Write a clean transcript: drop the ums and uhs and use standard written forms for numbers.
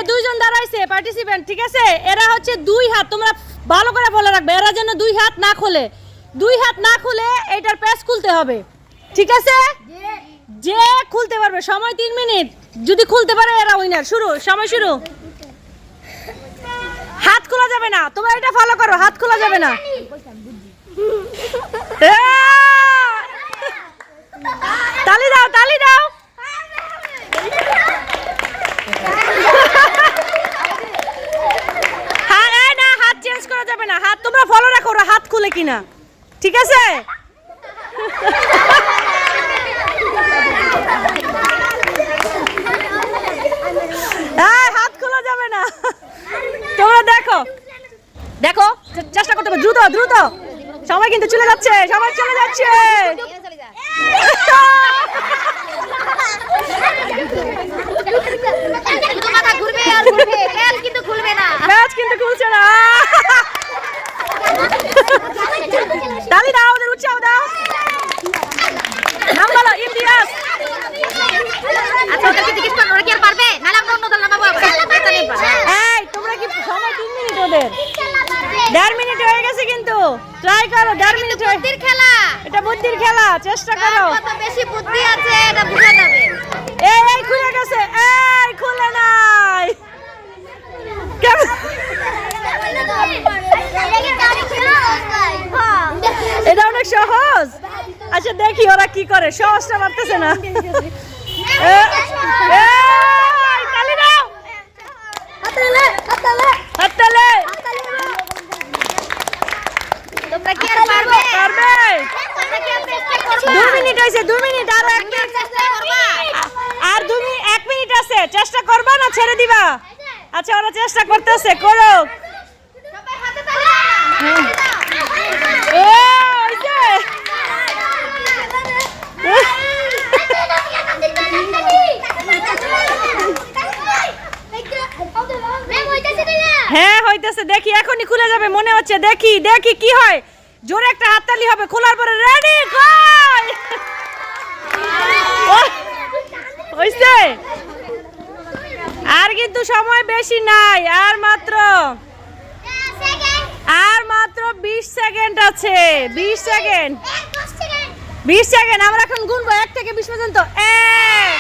দুইজন দাঁড়াইছে পার্টিসিপেন্ট, ঠিক আছে? এরা হচ্ছে দুই হাত, তোমরা ভালো করে বলে রাখবে, এরা যেন দুই হাত না খোলে, দুই হাত না খুলে এটার প্যাচ খুলতে হবে, ঠিক আছে? যে খুলতে পারবে, সময় 3 মিনিট, যদি খুলতে পারে এরা উইনার। শুরু, সময় শুরু। হাত খোলা যাবে না, তোমরা এটা ফলো করো, হাত খোলা যাবে না। তালি দাও, তালি দাও। হ্যাঁ, না হাত চেঞ্জ করা যাবে না, হাত তোমরা ফলো রাখো, ওরা হাত খুলে কিনা, ঠিক আছে? হাত খোলা যাবে না, তোমরা দেখো দেখো, চেষ্টা করতে হবে, দ্রুত দ্রুত, সময় কিন্তু চলে যাচ্ছে, সময় চলে যাচ্ছে। ম্যাচ কিন্তু খুলছে না। তালি দাও, ওদের উৎসাহ দাও। নাম বলো, ইমতিয়াজ। আচ্ছা, ওদেরকে জিজ্ঞেস করো ওরা কি আর পারবে? নালে আমরা অন্য দল নামাবো। এই তোমরা কি সময় 3 মিনিট ওদের? 1.5 মিনিট হয়ে গেছে কিন্তু, ট্রাই করো। 1.5 মিনিট বুদ্ধির খেলা, এটা বুদ্ধির খেলা, চেষ্টা করো। কত বেশি বুদ্ধি আছে এটা বুঝা যাবে। এই খুলে গেছে, এই খুলে নাই। এটা অনেক সহজ। আচ্ছা দেখি ওরা কি করে, সহজটা পারতেছে না। তালি দাও, হাততালি। তোমরা কি আর পারবে? পারবে। তোমরা কি আর চেষ্টা করবে? 2 মিনিট হয়েছে, 2 মিনিট, আর 1 মিনিট, চেষ্টা করবা? আর 1 মিনিট আছে। চেষ্টা করবা না ছেড়ে দিবা? আচ্ছা ওরা চেষ্টা করতেছে, করুক। সবাই হাতে তালি দাও। হ্যাঁ হইতেছে, দেখি এখনই খুলে যাবে মনে হচ্ছে। দেখি দেখি কি হয়, জোরে একটা হাততালি হবে, খোলার পরে রেডি গোল। হইছে, আর কিন্তু সময় বেশি নাই, আর মাত্র 20 সেকেন্ড আছে। 20 সেকেন্ড, 20 সেকেন্ড। আমরা এখন গুনবো 1 থেকে 20 পর্যন্ত। 1